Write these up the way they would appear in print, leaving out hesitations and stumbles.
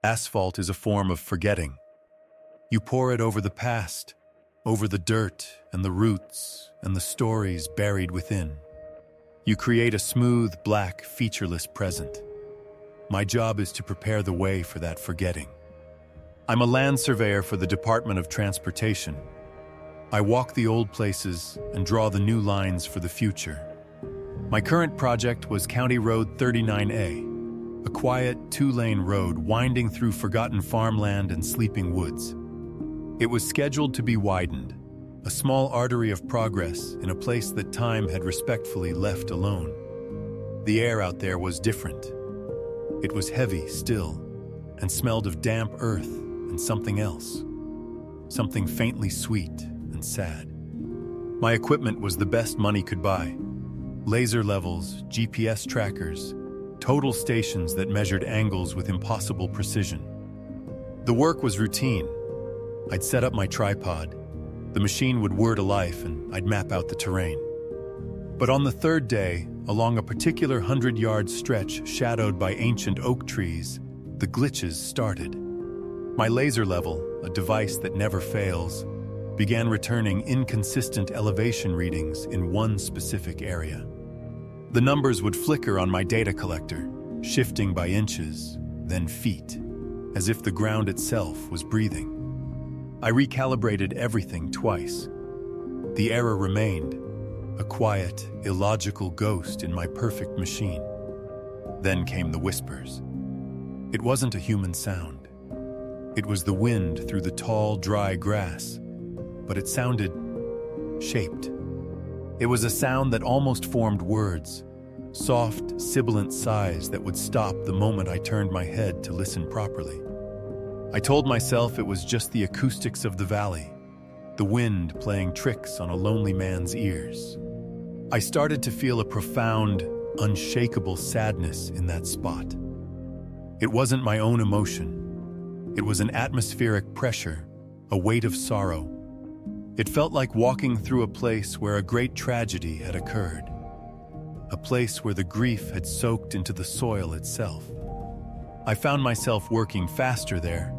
Asphalt is a form of forgetting. You pour it over the past, over the dirt and the roots and the stories buried within. You create a smooth, black, featureless present. My job is to prepare the way for that forgetting. I'm a land surveyor for the Department of Transportation. I walk the old places and draw the new lines for the future. My current project was County Road 39A, a quiet, two-lane road winding through forgotten farmland and sleeping woods. It was scheduled to be widened, a small artery of progress in a place that time had respectfully left alone. The air out there was different. It was heavy still, and smelled of damp earth and something else, something faintly sweet and sad. My equipment was the best money could buy. Laser levels, GPS trackers, total stations that measured angles with impossible precision. The work was routine. I'd set up my tripod. The machine would whir to life and I'd map out the terrain. But on the third day, along a particular 100-yard stretch shadowed by ancient oak trees, the glitches started. My laser level, a device that never fails, began returning inconsistent elevation readings in one specific area. The numbers would flicker on my data collector, shifting by inches, then feet, as if the ground itself was breathing. I recalibrated everything twice. The error remained, a quiet, illogical ghost in my perfect machine. Then came the whispers. It wasn't a human sound. It was the wind through the tall, dry grass, but it sounded shaped. It was a sound that almost formed words, soft, sibilant sighs that would stop the moment I turned my head to listen properly. I told myself it was just the acoustics of the valley, the wind playing tricks on a lonely man's ears. I started to feel a profound, unshakable sadness in that spot. It wasn't my own emotion. It was an atmospheric pressure, a weight of sorrow. It felt like walking through a place where a great tragedy had occurred, a place where the grief had soaked into the soil itself. I found myself working faster there,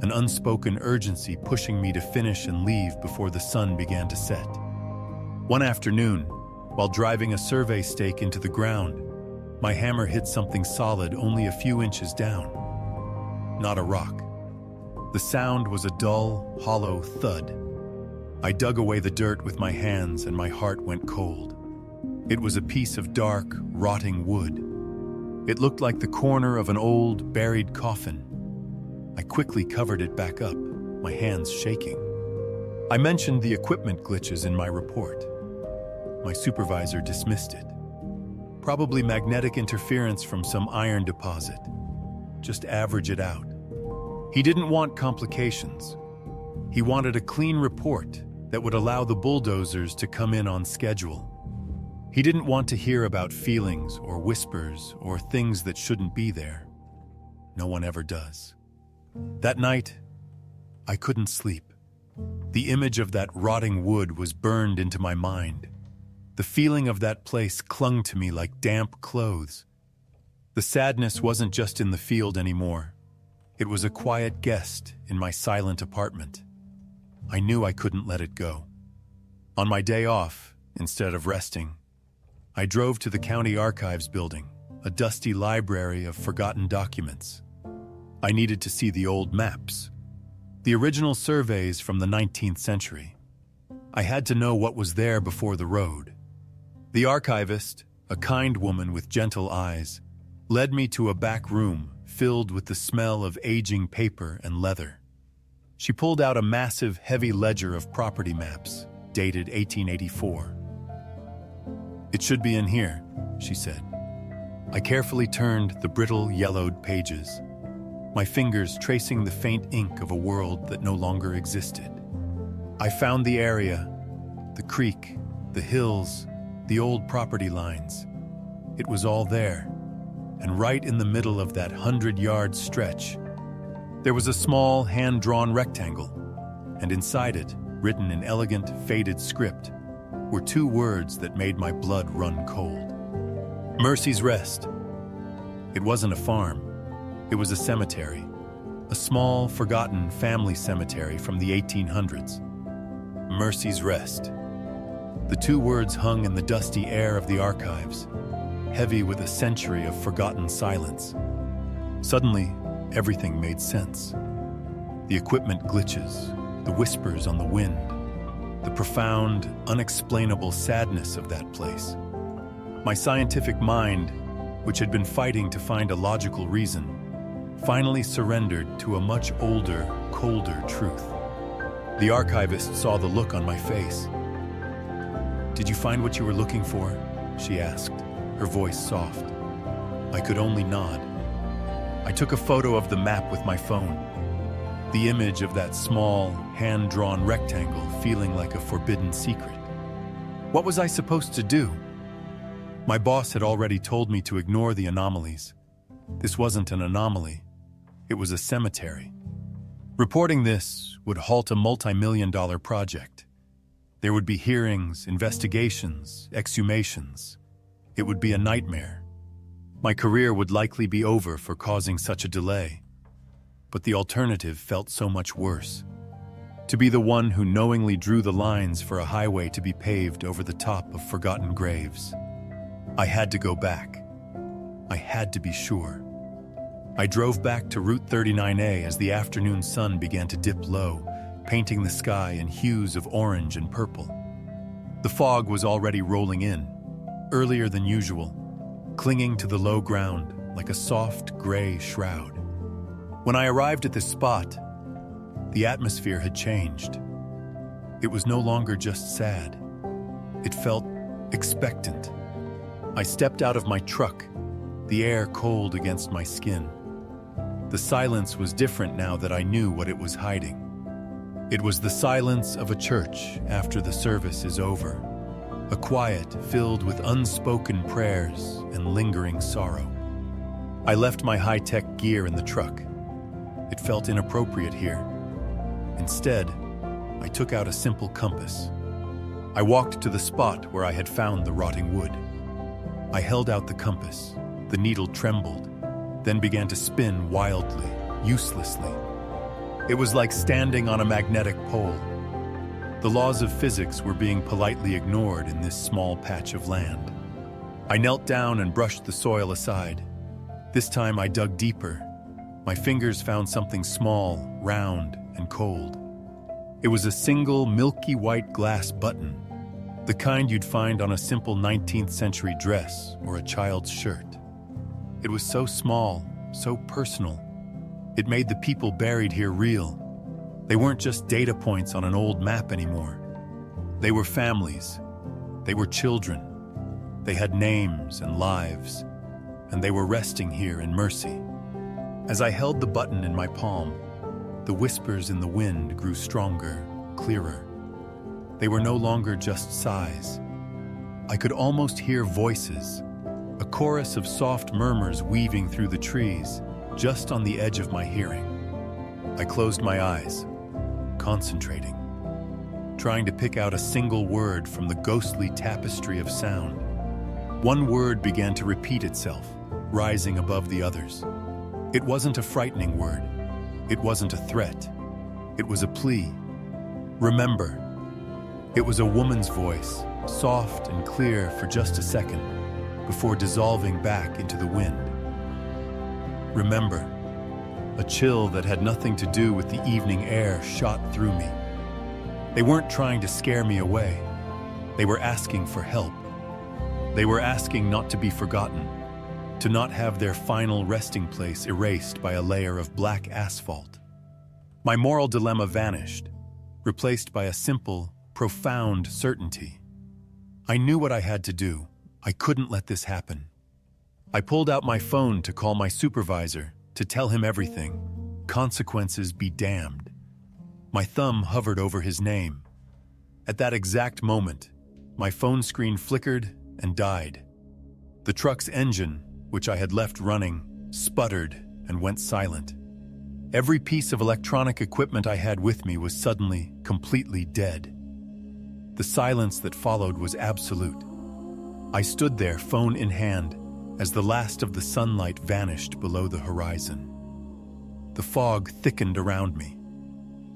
an unspoken urgency pushing me to finish and leave before the sun began to set. One afternoon, while driving a survey stake into the ground, my hammer hit something solid only a few inches down. Not a rock. The sound was a dull, hollow thud. I dug away the dirt with my hands and my heart went cold. It was a piece of dark, rotting wood. It looked like the corner of an old, buried coffin. I quickly covered it back up, my hands shaking. I mentioned the equipment glitches in my report. My supervisor dismissed it. Probably magnetic interference from some iron deposit. Just average it out. He didn't want complications. He wanted a clean report that would allow the bulldozers to come in on schedule. He didn't want to hear about feelings or whispers or things that shouldn't be there. No one ever does. That night, I couldn't sleep. The image of that rotting wood was burned into my mind. The feeling of that place clung to me like damp clothes. The sadness wasn't just in the field anymore. It was a quiet guest in my silent apartment. I knew I couldn't let it go. On my day off, instead of resting, I drove to the county archives building, a dusty library of forgotten documents. I needed to see the old maps, the original surveys from the 19th century. I had to know what was there before the road. The archivist, a kind woman with gentle eyes, led me to a back room filled with the smell of aging paper and leather. She pulled out a massive, heavy ledger of property maps, dated 1884. "It should be in here," she said. I carefully turned the brittle, yellowed pages, my fingers tracing the faint ink of a world that no longer existed. I found the area, the creek, the hills, the old property lines. It was all there, and right in the middle of that 100-yard stretch, there was a small, hand-drawn rectangle, and inside it, written in elegant, faded script, were two words that made my blood run cold. Mercy's Rest. It wasn't a farm. It was a cemetery, a small, forgotten family cemetery from the 1800s. Mercy's Rest. The two words hung in the dusty air of the archives, heavy with a century of forgotten silence. Suddenly, everything made sense. The equipment glitches, the whispers on the wind, the profound, unexplainable sadness of that place. My scientific mind, which had been fighting to find a logical reason, finally surrendered to a much older, colder truth. The archivist saw the look on my face. "Did you find what you were looking for?" she asked, her voice soft. I could only nod. I took a photo of the map with my phone, the image of that small, hand-drawn rectangle feeling like a forbidden secret. What was I supposed to do? My boss had already told me to ignore the anomalies. This wasn't an anomaly. It was a cemetery. Reporting this would halt a multi-million-dollar project. There would be hearings, investigations, exhumations. It would be a nightmare. My career would likely be over for causing such a delay. But the alternative felt so much worse. To be the one who knowingly drew the lines for a highway to be paved over the top of forgotten graves. I had to go back. I had to be sure. I drove back to Route 39A as the afternoon sun began to dip low, painting the sky in hues of orange and purple. The fog was already rolling in, earlier than usual, clinging to the low ground like a soft gray shroud. When I arrived at this spot, the atmosphere had changed. It was no longer just sad. It felt expectant. I stepped out of my truck, the air cold against my skin. The silence was different now that I knew what it was hiding. It was the silence of a church after the service is over, a quiet filled with unspoken prayers and lingering sorrow. I left my high-tech gear in the truck. It felt inappropriate here. Instead, I took out a simple compass. I walked to the spot where I had found the rotting wood. I held out the compass. The needle trembled, then began to spin wildly, uselessly. It was like standing on a magnetic pole. The laws of physics were being politely ignored in this small patch of land. I knelt down and brushed the soil aside. This time I dug deeper. My fingers found something small, round, and cold. It was a single milky white glass button, the kind you'd find on a simple 19th century dress or a child's shirt. It was so small, so personal. It made the people buried here real. They weren't just data points on an old map anymore. They were families. They were children. They had names and lives, and they were resting here in mercy. As I held the button in my palm, the whispers in the wind grew stronger, clearer. They were no longer just sighs. I could almost hear voices, a chorus of soft murmurs weaving through the trees, just on the edge of my hearing. I closed my eyes, concentrating, trying to pick out a single word from the ghostly tapestry of sound. One word began to repeat itself, rising above the others. It wasn't a frightening word. It wasn't a threat. It was a plea. Remember. It was a woman's voice, soft and clear for just a second, before dissolving back into the wind. Remember. A chill that had nothing to do with the evening air shot through me. They weren't trying to scare me away. They were asking for help. They were asking not to be forgotten, to not have their final resting place erased by a layer of black asphalt. My moral dilemma vanished, replaced by a simple, profound certainty. I knew what I had to do. I couldn't let this happen. I pulled out my phone to call my supervisor, to tell him everything. Consequences be damned. My thumb hovered over his name. At that exact moment, my phone screen flickered and died. The truck's engine, which I had left running, sputtered and went silent. Every piece of electronic equipment I had with me was suddenly completely dead. The silence that followed was absolute. I stood there, phone in hand, as the last of the sunlight vanished below the horizon. the fog thickened around me.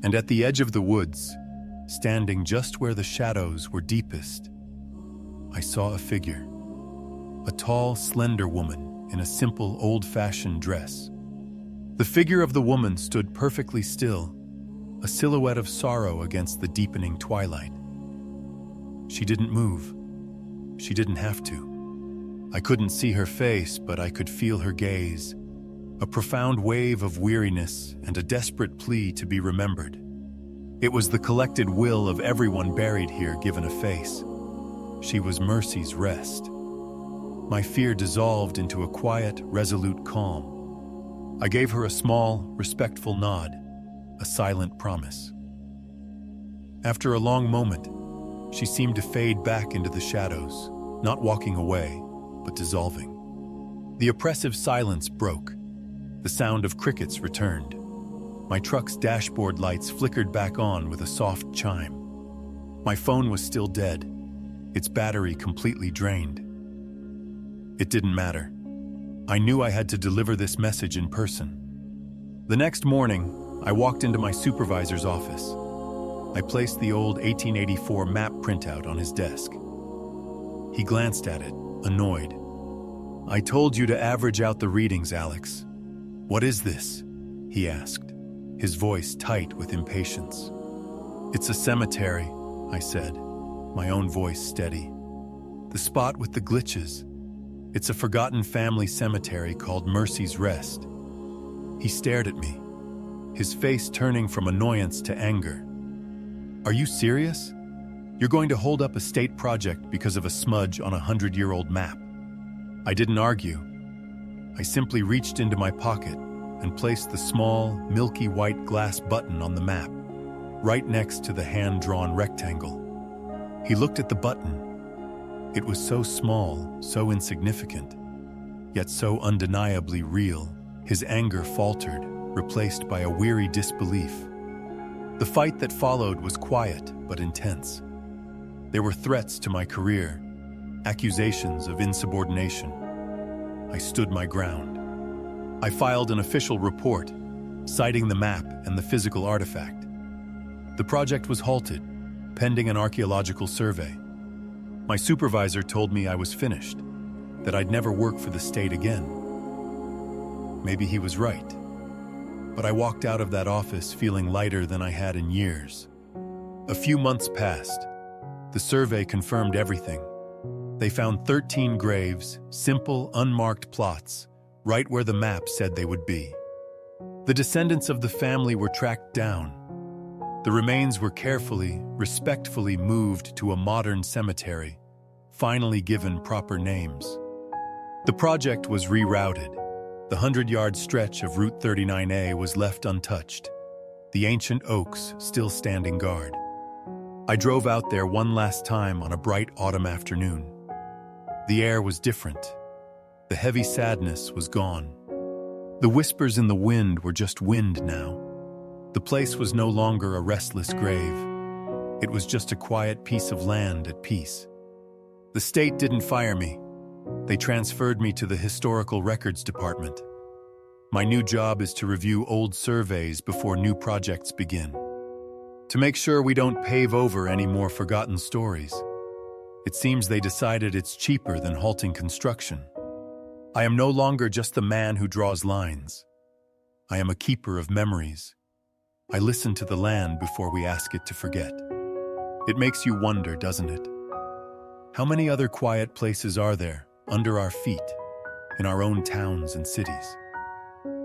And at the edge of the woods, standing just where the shadows were deepest, I saw a figure. A tall, slender woman in a simple, old-fashioned dress. The figure of the woman stood perfectly still, a silhouette of sorrow against the deepening twilight. She didn't move. She didn't have to. I couldn't see her face, but I could feel her gaze, a profound wave of weariness and a desperate plea to be remembered. It was the collected will of everyone buried here given a face. She was Mercy's rest. My fear dissolved into a quiet, resolute calm. I gave her a small, respectful nod, a silent promise. After a long moment, she seemed to fade back into the shadows, not walking away, but dissolving. The oppressive silence broke. The sound of crickets returned. My truck's dashboard lights flickered back on with a soft chime. My phone was still dead, its battery completely drained. It didn't matter. I knew I had to deliver this message in person. The next morning, I walked into my supervisor's office. I placed the old 1884 map printout on his desk. He glanced at it, annoyed. "I told you to average out the readings, Alex. What is this?" he asked, his voice tight with impatience. "It's a cemetery," I said, my own voice steady. "The spot with the glitches. It's a forgotten family cemetery called Mercy's Rest." He stared at me, his face turning from annoyance to anger. "Are you serious? You're going to hold up a state project because of a smudge on a 100-year-old map?" I didn't argue. I simply reached into my pocket and placed the small, milky white glass button on the map, right next to the hand-drawn rectangle. He looked at the button. It was so small, so insignificant, yet so undeniably real. His anger faltered, replaced by a weary disbelief. The fight that followed was quiet but intense. There were threats to my career, accusations of insubordination. I stood my ground. I filed an official report, citing the map and the physical artifact. The project was halted, pending an archaeological survey. My supervisor told me I was finished, that I'd never work for the state again. Maybe he was right. But I walked out of that office feeling lighter than I had in years. A few months passed. The survey confirmed everything. They found 13 graves, simple, unmarked plots, right where the map said they would be. The descendants of the family were tracked down. The remains were carefully, respectfully moved to a modern cemetery, finally given proper names. The project was rerouted. The 100-yard stretch of Route 39A was left untouched, the ancient oaks still standing guard. I drove out there one last time on a bright autumn afternoon. The air was different. The heavy sadness was gone. The whispers in the wind were just wind now. The place was no longer a restless grave. It was just a quiet piece of land at peace. The state didn't fire me. They transferred me to the Historical Records Department. My new job is to review old surveys before new projects begin, to make sure we don't pave over any more forgotten stories. It seems they decided it's cheaper than halting construction. I am no longer just the man who draws lines. I am a keeper of memories. I listen to the land before we ask it to forget. It makes you wonder, doesn't it? How many other quiet places are there, under our feet, in our own towns and cities?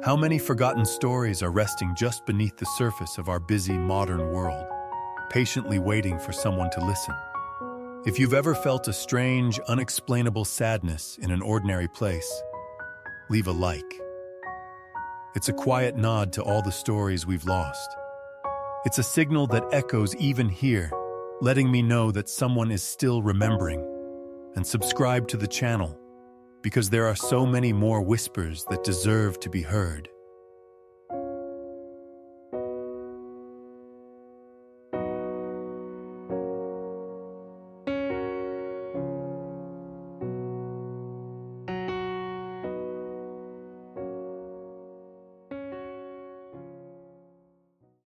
How many forgotten stories are resting just beneath the surface of our busy modern world, patiently waiting for someone to listen? If you've ever felt a strange, unexplainable sadness in an ordinary place, leave a like. It's a quiet nod to all the stories we've lost. It's a signal that echoes even here, letting me know that someone is still remembering. And subscribe to the channel, because there are so many more whispers that deserve to be heard.